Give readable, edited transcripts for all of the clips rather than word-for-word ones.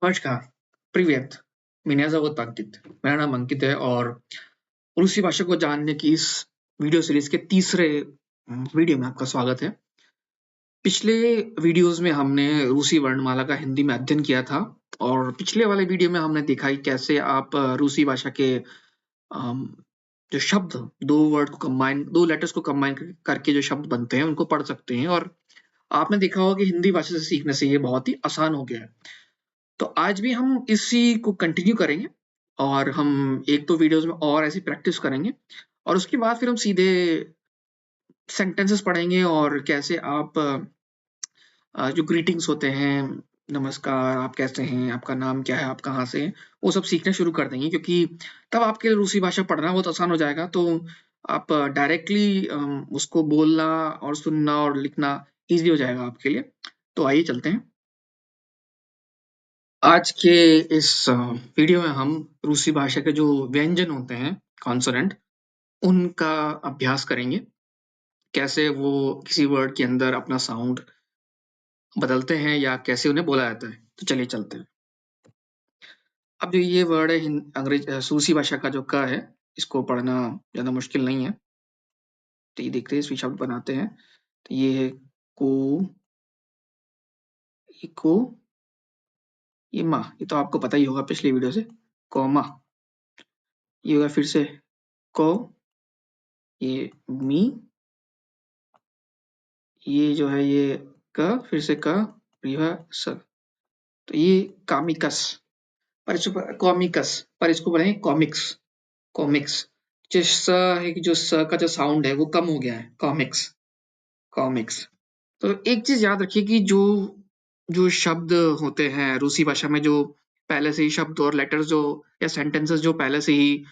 नमस्कार, प्रिवियत, меня зовут अंकित। मेरा नाम अंकित है और रूसी भाषा को जानने की इस वीडियो सीरीज के तीसरे वीडियो में आपका स्वागत है। पिछले वीडियोस में हमने रूसी वर्णमाला का हिंदी में अध्ययन किया था और पिछले वाले वीडियो में हमने देखा कि कैसे आप रूसी भाषा के अम, जो शब्द दो लेटर्स को कंबाइन करके जो शब्द बनते हैं उनको पढ़ सकते हैं और आपने देखा होगा कि हिंदी भाषा से सीखने से ये बहुत ही आसान हो गया है। तो आज भी हम इसी को कंटिन्यू करेंगे और हम एक दो वीडियोस में और ऐसी प्रैक्टिस करेंगे और उसके बाद फिर हम सीधे सेंटेंसेस पढ़ेंगे और कैसे आप जो ग्रीटिंग्स होते हैं, नमस्कार, आप कैसे हैं, आपका नाम क्या है, आप कहाँ से हैं, वो सब सीखना शुरू कर देंगे क्योंकि तब आपके लिए रूसी भाषा पढ़ना बहुत आसान हो जाएगा। तो आप डायरेक्टली उसको बोलना और सुनना और लिखना ईज़ी हो जाएगा आपके लिए। तो आइए चलते हैं। आज के इस वीडियो में हम रूसी भाषा के जो व्यंजन होते हैं कॉन्सोनेंट उनका अभ्यास करेंगे। कैसे वो किसी वर्ड के अंदर अपना साउंड बदलते हैं या कैसे उन्हें बोला जाता है। तो चलिए चलते हैं। अब जो ये वर्ड है रूसी भाषा का जो क है, इसको पढ़ना ज़्यादा मुश्किल नहीं है। तो ये देखते हैं इसमें शब्द बनाते हैं। तो ये है को, ये को, ये मा। ये तो आपको पता ही होगा पिछली वीडियो से। कौमा। ये होगा फिर से को, ये मी, ये जो है ये क, फिर से क, यह स। तो ये कामिकस, पर इसको कॉमिकस, पर इसको बोलेंगे कॉमिक्स। कॉमिक्स जो स है कि जो स का जो साउंड है वो कम हो गया है। Comics, comics. तो एक चीज याद रखिए कि जो जो शब्द होते हैं रूसी भाषा में, जो पहले से ही शब्द और लेटर्स जो या सेंटेंसेस जो पहले से ही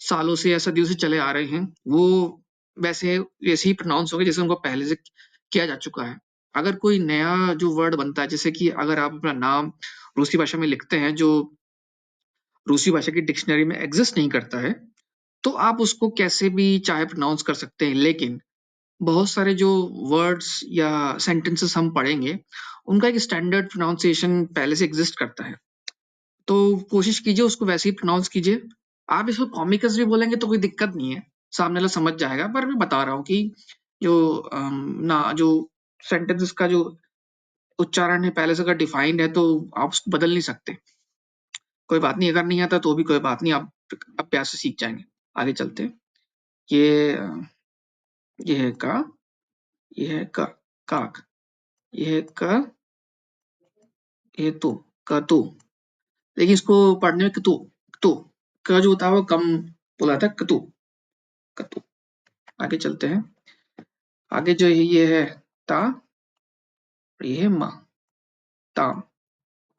सालों से या सदियों से चले आ रहे हैं, वो वैसे ही प्रोनाउंस होंगे जैसे उनको पहले से किया जा चुका है। अगर कोई नया जो वर्ड बनता है, जैसे कि अगर आप अपना नाम रूसी भाषा में लिखते हैं जो रूसी भाषा की डिक्शनरी में एग्जिस्ट नहीं करता है, तो आप उसको कैसे भी चाहे प्रोनाउंस कर सकते हैं। लेकिन बहुत सारे जो वर्ड्स या सेंटेंसेस हम पढ़ेंगे, उनका एक स्टैंडर्ड प्रोनाउंसिएशन पहले से एग्जिस्ट करता है। तो कोशिश कीजिए उसको वैसे ही प्रोनाउंस कीजिए। आप इसको कॉमिकस भी बोलेंगे तो कोई दिक्कत नहीं है, सामने वाला समझ जाएगा। पर मैं बता रहा हूँ कि जो ना जो सेंटेंसेस का जो उच्चारण है पहले से अगर डिफाइंड है तो आप उसको बदल नहीं सकते। कोई बात नहीं, अगर नहीं आता तो भी कोई बात नहीं, आप अभ्यास से सीख जाएंगे। आगे चलते हैं। ये ये है का, ये है का, काक, ये है का, ये तू, का तू। लेकिन इसको पढ़ने में कतु, कतु का जो होता है वो कम बोला जाता है। कतु, कतु। आगे चलते हैं। आगे जो है ये है ता, और ये है मा। ताम,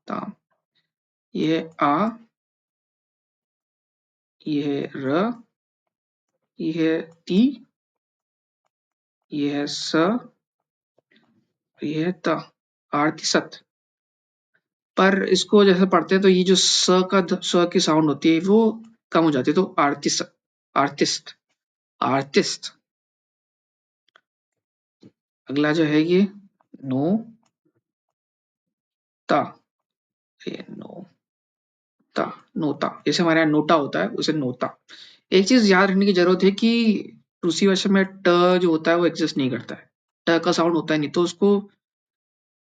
ताम। ये है आ, ये है र, ये है ती, ये है स, ये है त। आरती सत। पर इसको जैसे पढ़ते हैं तो ये जो स की साउंड होती है वो कम हो जाती है। तो आर्टिस्ट, आर्टिस्ट, आर्टिस्ट। अगला जो है ये नो ता, ये नो ता, नोता। जैसे हमारे यहाँ नोटा होता है उसे नोता। एक चीज याद रखने की जरूरत है कि रूसी भाषा में ट जो होता है वो एग्जिस्ट नहीं करता है। ट का साउंड होता है नहीं, तो उसको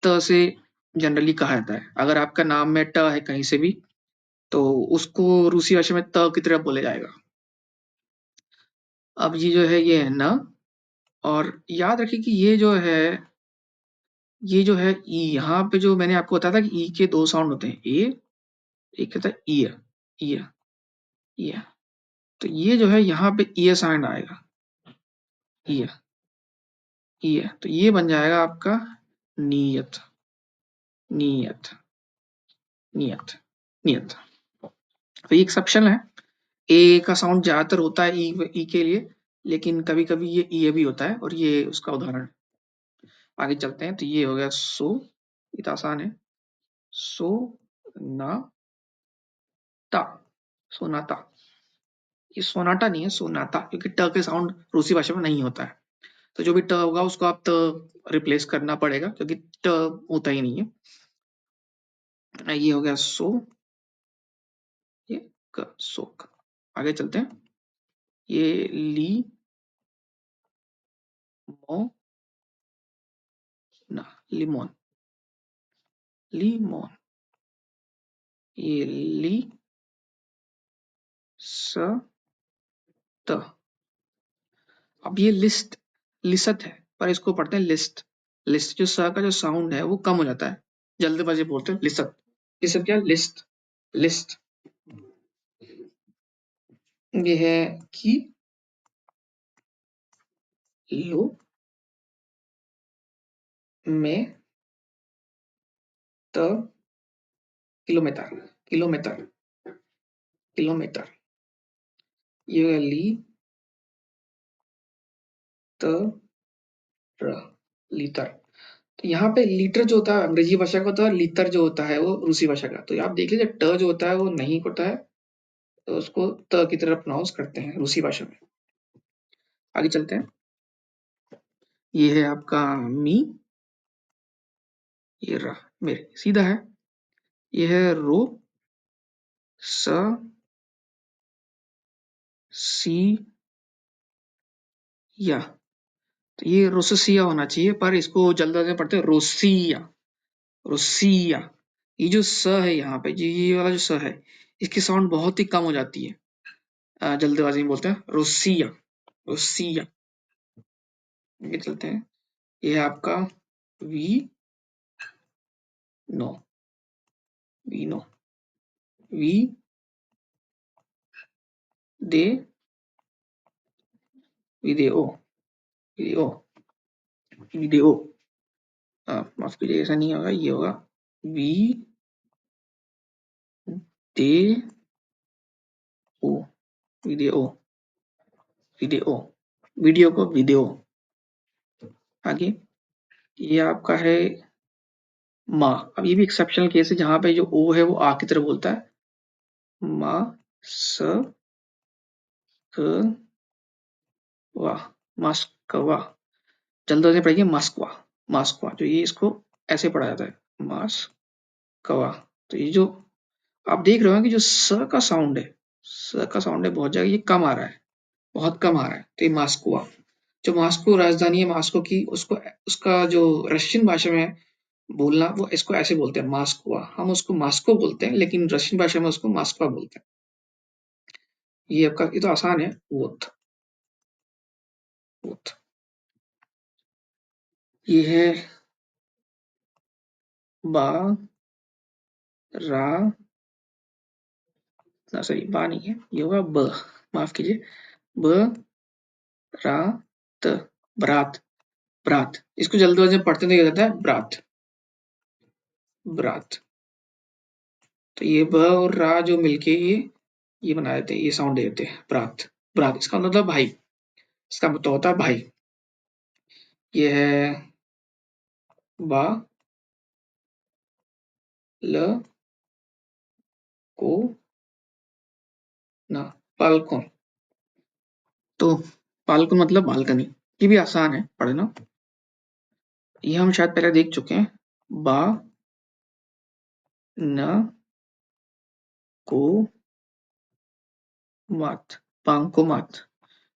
त से जनरली कहा जाता है। अगर आपका नाम में ट है कहीं से भी तो उसको रूसी भाषा में त की तरह बोला जाएगा। अब ये जो है ये है न। और याद रखिए कि ये जो है ई, यहाँ पे जो मैंने आपको बताया था कि ई के दो साउंड होते हैं, ए, एक होता है ई, ई, ई। तो ये जो है यहाँ पे ई साउंड आएगा, ई, ई। तो ये बन जाएगा आपका नियत, नियत, नियत, नियत। तो ये एक्सेप्शन है। ए का साउंड ज्यादातर होता है ई के लिए, लेकिन कभी कभी ये ई भी होता है और ये उसका उदाहरण है। आगे चलते हैं। तो ये हो गया सो, ये तो आसान है। सो ना ता, सोनाता। ये सोनाटा नहीं है, सोनाता, क्योंकि ट के साउंड रूसी भाषा में नहीं होता है। तो जो भी ट होगा उसको आप त रिप्लेस करना पड़ेगा क्योंकि ट होता ही नहीं है। ये हो गया सो, ये क सोक। आगे चलते हैं। ये ली मो ना, लिमोन, लीमोन। ये ली स त। अब ये लिस्ट लिसत है, पर इसको पढ़ते हैं लिस्ट। लिस्ट जो स का जो साउंड है वो कम हो जाता है, जल्दबाजी बोलते हैं लिसत। लिसत क्या, लिस्ट, लिस्ट। ये है की, लो, में, त, किलोमीटर, किलोमीटर, किलोमीटर। ये है ली त र, लीटर। तो यहाँ पे लीटर जो होता है अंग्रेजी भाषा का होता है, लीटर जो होता है वो रूसी भाषा का। तो आप देख लीजिए ट जो होता है वो नहीं होता है, तो उसको त की तरह प्रोनाउंस करते हैं रूसी भाषा में। आगे चलते हैं। ये है आपका मी, ये रहा मेरे, सीधा है। ये है रो, स, सी, या। तो ये रोससिया होना चाहिए, पर इसको जल्द में पढ़ते हैं रोसिया, रोसिया। ये जो स है यहाँ पे, ये वाला जो स है, इसकी साउंड बहुत ही कम हो जाती है, जल्दबाजी में बोलते हैं रोसिया, रोसिया। आगे चलते हैं। ये है आपका वी नो, वी नो, वी दे, वीडियो, वीडियो, वीडियो। माफ कीजिए, ऐसा नहीं होगा, ये होगा वी दे ओ, वीडियो, वीडियो, वीडियो को वीडियो। आगे ये आपका है माँ। अब ये भी एक्सेप्शनल केस है जहां पे जो ओ है वो आ की तरह बोलता है। माँ स क वा, मास्कवा। जल्दी से पढ़िए मास्कवा, मास्कवा। जो ये इसको ऐसे पढ़ा जाता है मास्कवा। तो ये जो आप देख रहे हो कि जो स का साउंड है, स का साउंड है बहुत जगह ये कम आ रहा है, बहुत कम आ रहा है। तो ये मास्कवा, जो मॉस्को राजधानी है मॉस्को की, उसको उसका जो रशियन भाषा में बोलना, वो इसको ऐसे बोलते हैं मास्कवा। हम उसको मॉस्को बोलते हैं, लेकिन रशियन भाषा में उसको मास्कवा बोलते हैं। ये आपका, ये तो आसान है, वोथ, वोथ। ये है बा, रा, ना सॉरी बा नहीं है, ये होगा ब, माफ कीजिए, ब, रा, त, ब्रात, ब्रात। इसको जल्दबाजी में पढ़ते तो क्या जाता है ब्रात, ब्रात। तो ये ब और रा जो मिलके ये बना देते हैं, ये साउंड दे देते हैं ब्रात, ब्रात। इसका मतलब भाई, इसका मतलब होता है भाई। ये है बा, ल, को, ना, बालकन। तो बालकन मतलब बालकनी। ये भी आसान है पढ़ना, ये हम शायद पहले देख चुके हैं। बा, न, को, मात, पांको मात।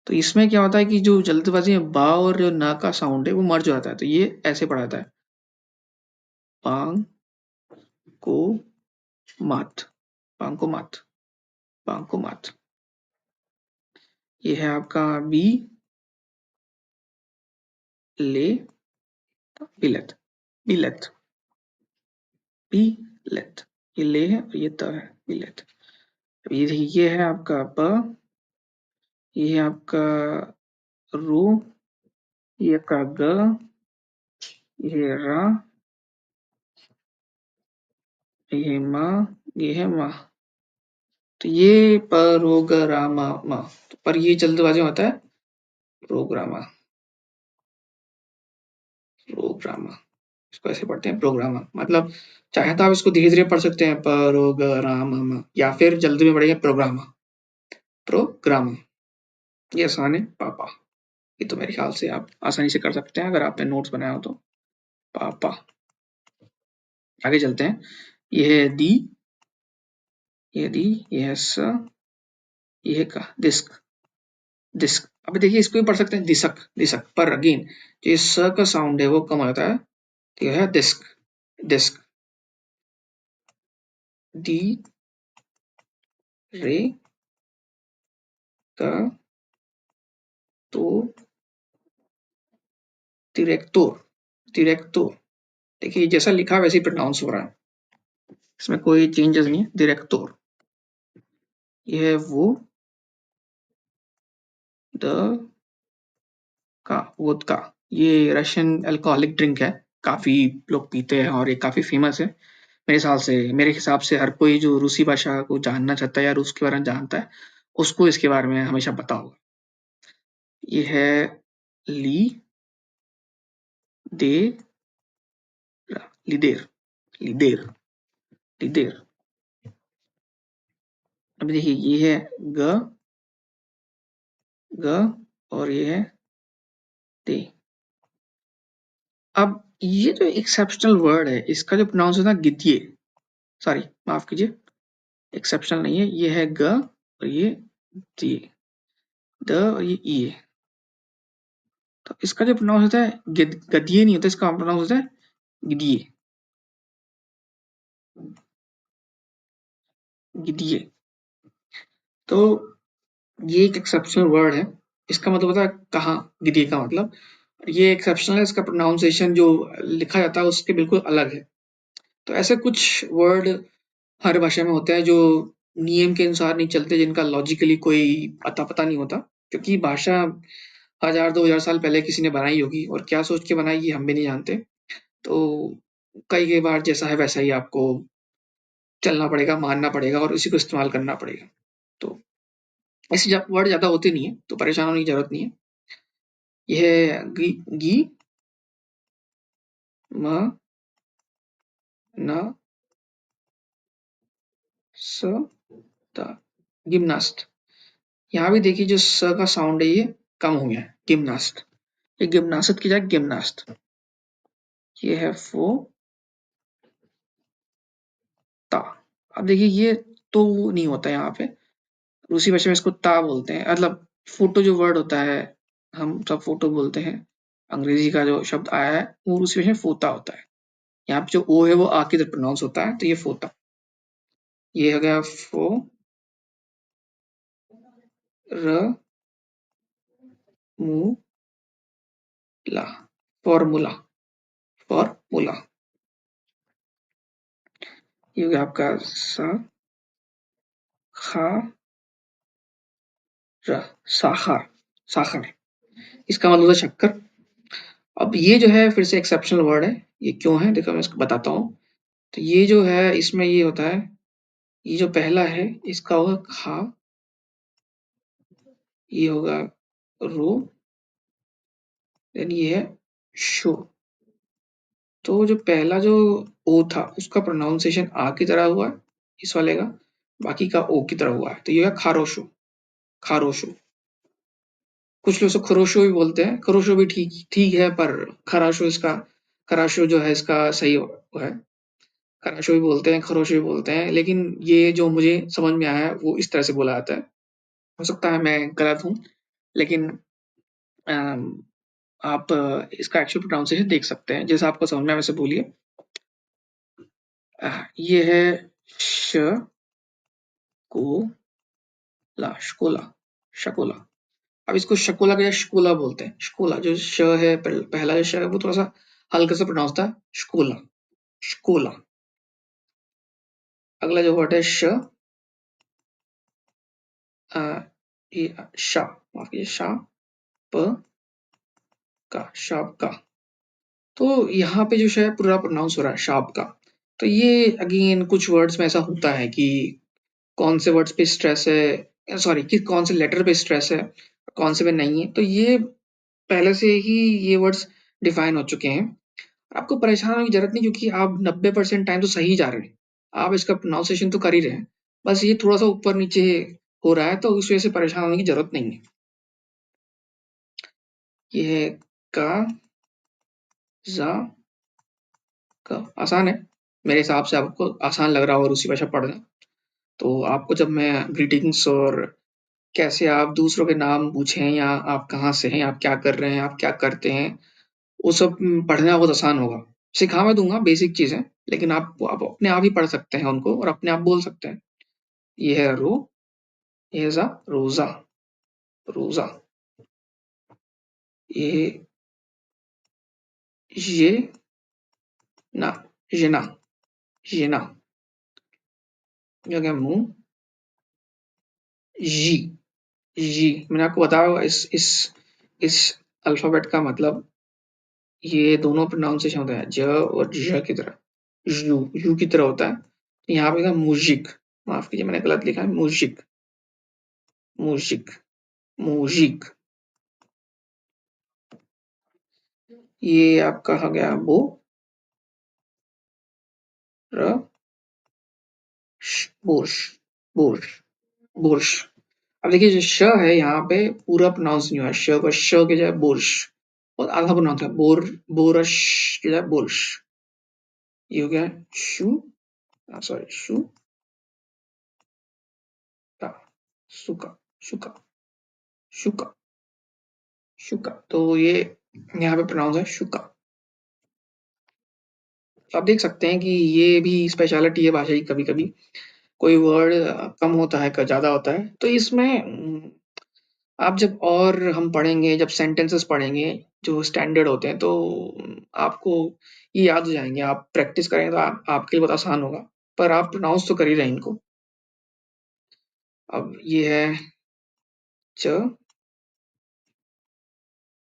तो इसमें क्या होता है कि जो जल्दबाजी में बा और जो न का साउंड है वो मर्ज हो जाता है, तो ये ऐसे पढ़ा जाता है पांग को मात, पांको मात, पांको मात। ये है आपका बी, ले, बिलत, बिलत, बिलत। ये ले है और ये त है, बिलत। ये है आपका प, ये है आपका रू, ये का ग, ये रा, ये मा, ये है मा। तो ये प्रोग्रामा मा, तो पर ये जल्दबाजी में होता है प्रोग्रामा, प्रोग्रामा। इसको ऐसे पढ़ते हैं प्रोग्रामा। मतलब चाहे तो आप इसको धीरे धीरे पढ़ सकते हैं प्रोग्रामा, या फिर जल्दी में पढ़ेंगे प्रोग्रामा, प्रोग्रामा। ये आसान है पापा। ये तो मेरे ख्याल से आप आसानी से कर सकते हैं अगर आपने नोट्स बनाया हो तो। पापा। आगे चलते हैं। ये है दी, ये दी, ये है स, ये है का, डिस्क, डिस्क। अब देखिए इसको भी पढ़ सकते हैं दिसक, दिसक, पर अगेन जो स का साउंड है वो कम होता है, तो यह है डिस्क, डिस्क। डी रे का तो डिरेक्टोर, डिरेक्टोर। देखिए जैसा लिखा वैसे ही प्रोनाउंस हो रहा है, इसमें कोई चेंजेस नहीं है, डिरेक्टोर। ये है वो द का, वोदका। ये रशियन अल्कोहलिक ड्रिंक है, काफी लोग पीते हैं और ये काफी फेमस है। मेरे हिसाब से हर कोई जो रूसी भाषा को जानना चाहता है या रूस के बारे में जानता है, उसको इसके बारे में हमेशा पता होगा। ये है ली दे लिदेर, लिदेर, लिदेर। अब देखिए ये है ग, ग, और ये है दे। अब ये जो एक्सेप्शनल वर्ड है इसका जो प्रोनाउंस होता है गिद्ये, सॉरी माफ कीजिए, एक्सेप्शनल नहीं है, ये है ग और ये दी, द और ये ई। तो इसका जो प्रोनाउंस होता है गद्ये नहीं होता, इसका प्रोनाउंस होता है गिदिये, गिदिये। तो ये एक एक्सेप्शनल वर्ड है, इसका मतलब होता है कहाँ, गिदिये का मतलब। ये एक्सेप्शनल है, इसका प्रोनाउंसिएशन जो लिखा जाता है उसके बिल्कुल अलग है। तो ऐसे कुछ वर्ड हर भाषा में होते हैं जो नियम के अनुसार नहीं चलते, जिनका लॉजिकली कोई अता पता नहीं होता, क्योंकि भाषा 1000-2000 साल पहले किसी ने बनाई होगी और क्या सोच के बनाई ये हम भी नहीं जानते। तो कई बार जैसा है वैसा ही आपको चलना पड़ेगा, मानना पड़ेगा और उसी को इस्तेमाल करना पड़ेगा। तो ऐसे वर्ड ज्यादा होते नहीं है, तो परेशान होने की जरूरत नहीं है। यह है गी, म, न, स, त, गिम्नास्ट। यहाँ भी देखिए जो स का साउंड है ये कम हो गया है, गिम्नास्ट। ये गिम्नास्ट की जगह गिम्नास्ट। ये है फो ता। अब देखिए ये तो नहीं होता यहाँ पे, रूसी भाषा में इसको ता बोलते हैं। मतलब फोटो जो वर्ड होता है, हम सब फोटो बोलते हैं, अंग्रेजी का जो शब्द आया है वो रूसी भाषा में फोता होता है। यहाँ पे जो ओ है वो आ की तरह प्रोनाउंस होता है, तो ये फोता। ये हो गया फो र मु ला, फॉर्मूला, फॉर्मूला। ये हो गया आपका सा खा र, साखर, साखर। इसका मतलब है शक्कर। अब ये जो है फिर से एक्सेप्शनल वर्ड है, ये क्यों है देखो मैं इसको बताता हूँ। तो ये जो है इसमें ये होता है, ये जो पहला है इसका होगा खा, ये होगा रो, देन ये है शो। तो जो पहला जो ओ था उसका प्रोनाउंसिएशन आ की तरह हुआ है इस वाले का, बाकी का ओ की तरह हुआ है, तो ये है खारोशो, खारोशो। कुछ लोग इसको खरोशो भी बोलते हैं, खरोशो भी ठीक ठीक है, पर खराशो इसका, खराशो जो है इसका सही वो है। खराशो भी बोलते हैं, खरोशो भी बोलते हैं, लेकिन ये जो मुझे समझ में आया है वो इस तरह से बोला जाता है। हो सकता है मैं गलत हूँ, लेकिन अम, आप इसका एक्चुअल प्रोनाउंसिएशन देख सकते हैं, जैसा आपको समझ में आए वैसे बोलिए। ये है श को ला, शकोला, शकोला। अब इसको शकोला का या शकोला बोलते हैं, शकोला। जो श है पहला जो श है वो थोड़ा सा हल्का सा प्रोनाउंस था, शकोला, शकोला। अगला जो वर्ड है श, अ, ये शा, माफ कीजिए, शा प का, शाप का। तो यहाँ पे जो श है पूरा प्रोनाउंस हो रहा है शाप का। तो ये अगेन कुछ वर्ड्स में ऐसा होता है कि कौन से वर्ड्स पे स्ट्रेस है, सॉरी कि कौन से लेटर पे स्ट्रेस है, कौन से पे नहीं है। तो ये पहले से ही ये वर्ड्स डिफाइन हो चुके हैं। आपको परेशान होने की जरूरत नहीं, क्योंकि आप 90% टाइम तो सही जा रहे हैं, आप इसका प्रोनाउंसिएशन तो कर ही रहे हैं। बस ये थोड़ा सा ऊपर नीचे हो रहा है, तो उस वजह से परेशान होने की जरूरत नहीं है। ये है का, जा, का, आसान है। मेरे हिसाब से आपको आसान लग रहा होगा रूसी भाषा पढ़ना। तो आपको जब मैं ग्रीटिंग्स और कैसे आप दूसरों के नाम पूछें या आप कहाँ से हैं, आप क्या कर रहे हैं, आप क्या करते हैं, वो सब पढ़ना बहुत आसान होगा। सिखा मैं दूँगा बेसिक चीज़ें, लेकिन आप अपने आप ही पढ़ सकते हैं उनको और अपने आप बोल सकते हैं। ये है ये है रोज़ा, रोज़ा। ये ये ना, ये ना, ये ना। ये हो गया मुँह, जी, जी। मैंने आपको बताया होगा इस अल्फ़ाबेट का मतलब ये दोनों प्रोनाउंसिएशन होते हैं ज और ž की तरह, यू की तरह होता है। यहाँ पे था मुजिक, माफ कीजिए मैंने गलत लिखा है, मुजिक, मुजिक, मुजिक। ये आपका हो गया बो, र, बोर्श, बोर्श, बोर्श। अब देखिए जो श है यहाँ पे पूरा प्रोनाउंस नहीं हुआ है, श का श की जगह बोर्श, और आधा प्रोनाउंस है बोरश की जगह बोर्श। ये हो गया शू, सॉरी शू का, सुका, शुका, शुका, शुका। तो ये यहाँ पे प्रोनाउंस है शुका। तो आप देख सकते हैं कि ये भी स्पेशलिटी है भाषा की, कभी-कभी कोई वर्ड कम होता है, ज़्यादा होता है। तो इसमें आप जब और हम पढ़ेंगे, जब सेंटेंसेस पढ़ेंगे जो स्टैंडर्ड होते हैं, तो आपको ये याद हो जाएँगे। आप प्रैक्टिस करेंगे तो आपके लिए बहुत आसान होगा। पर आप प्रोनाउंस तो कर ही रहे हैं इनको। अब ये है च,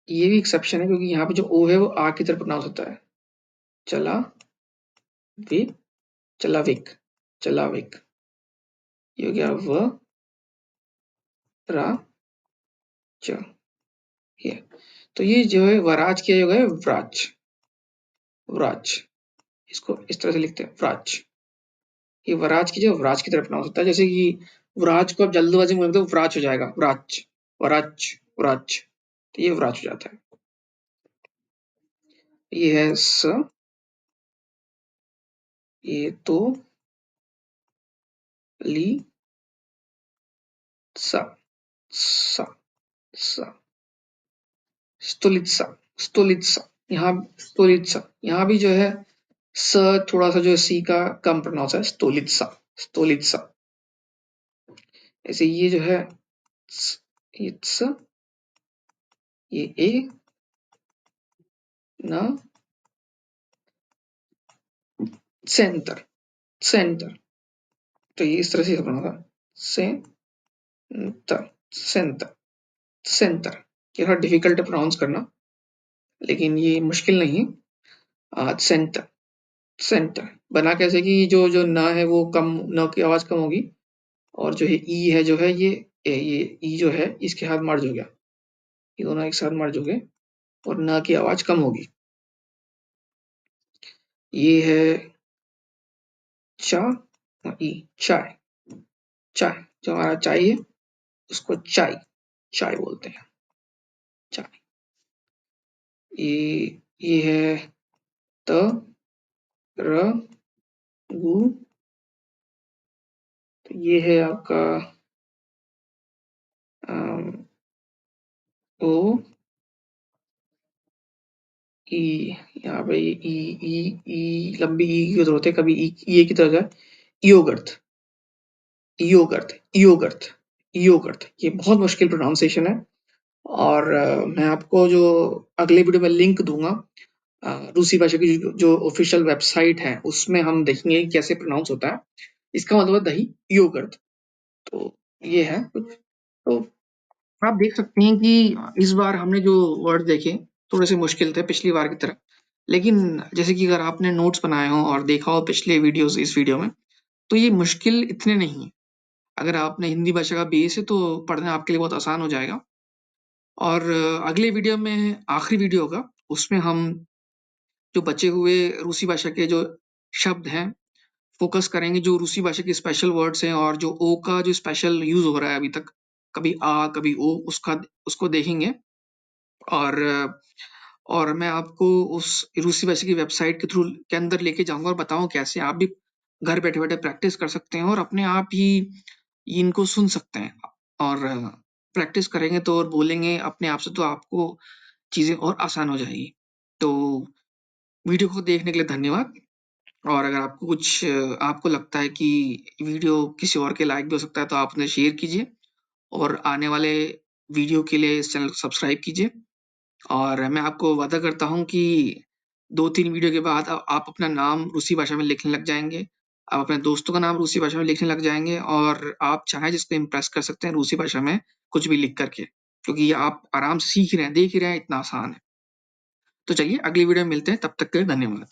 ये भी एक्सेप्शन है क्योंकि यहाँ पे जो ओ है वो आ की तरह प्रोनाउंस होता है। चला, वे, चलाविक, चलाविक। ये हो गया व, रा, च, ये। तो ये जो है वराज किया गया है व्राज, व्राज। इसको इस तरह से लिखते हैं व्राज। ये वराज की जगह व्राज की तरह प्रोनाउंस होता है, जैसे कि व्राज को आप जल्दबाजी में बोलते हो व्राज हो जाएगा, व्राज, वराज, व्राज। तो ये व्राज हो जाता है। ये है स, ये तो, ली, सा, सा, सा, स्टोलित्सा, स्टोलित्सा। यहाँ स्टोलित्सा, यहाँ भी जो है स थोड़ा सा जो सी का कम प्रोनाउंस है, स्टोलित्सा, स्टोलित्सा। ऐसे ये जो है ये स, ये ए, न, सेंटर, सेंटर। तो ये इस तरह से बना था, सेंटर, सेंटर, सेंटर। ये थोड़ा डिफिकल्ट है प्रोनाउंस करना, लेकिन ये मुश्किल नहीं है। सेंटर, सेंटर बना कैसे कि जो जो न है वो कम, न की आवाज कम होगी, और जो है ई है जो है ये ई जो है इसके साथ मर्ज हो गया, ये दोनों एक साथ मर्ज हो गए और न की आवाज कम होगी। ये है चा, ई, चाय, चाय। जो हमारा चाय है उसको चाय, चाय बोलते हैं, चाय। ये है त, र, गु। तो ये है आपका अम, ओ, ई। यहाँ पे ई, ई, ई लंबी ई की जरूरत है, कभी ई की तरह जाए, योगर्थ, योगर्थ, योगर्थ, योगर्थ। ये बहुत मुश्किल प्रोनाउंसिएशन है, और मैं आपको जो अगले वीडियो में लिंक दूंगा, रूसी भाषा की जो ऑफिशियल वेबसाइट है उसमें हम देखेंगे कि कैसे प्रोनाउंस होता है। इसका मतलब है दही, योगर्थ। तो ये है कुछ। तो आप देख सकते हैं कि इस बार हमने जो वर्ड देखे थोड़े से मुश्किल थे पिछली बार की तरह, लेकिन जैसे कि अगर आपने नोट्स बनाए हों और देखा हो पिछले वीडियोस इस वीडियो में, तो ये मुश्किल इतने नहीं है। अगर आपने हिंदी भाषा का बेस है तो पढ़ना आपके लिए बहुत आसान हो जाएगा। और अगले वीडियो में, आखिरी वीडियो होगा, उसमें हम जो बचे हुए रूसी भाषा के जो शब्द हैं फोकस करेंगे, जो रूसी भाषा के स्पेशल वर्ड्स हैं और जो ओ का जो स्पेशल यूज हो रहा है अभी तक, कभी आ कभी ओ, उसका उसको देखेंगे। और और मैं आपको उस रूसी भाषा की वेबसाइट के अंदर लेके जाऊँगा और बताऊँ कैसे आप भी घर बैठे-बैठे प्रैक्टिस कर सकते हैं और अपने आप ही इनको सुन सकते हैं। और प्रैक्टिस करेंगे तो और बोलेंगे अपने आप से तो आपको चीज़ें और आसान हो जाएगी। तो वीडियो को देखने के लिए धन्यवाद। और अगर आपको कुछ आपको लगता है कि वीडियो किसी और के लायक भी हो सकता है तो आप उन्हें शेयर कीजिए और आने वाले वीडियो के लिए इस चैनल को सब्सक्राइब कीजिए। और मैं आपको वादा करता हूँ कि 2-3 वीडियो के बाद आप अपना नाम रूसी भाषा में लिखने लग जाएँगे। आप अपने दोस्तों का नाम रूसी भाषा में लिखने लग जाएँगे और आप चाहें जिसको इम्प्रेस कर सकते हैं रूसी भाषा में कुछ भी लिख कर के। क्योंकि ये आप आराम से सीख ही रहे हैं, देख ही रहे हैं, इतना आसान है। तो चलिए अगली वीडियो में मिलते हैं, तब तक के लिए धन्यवाद।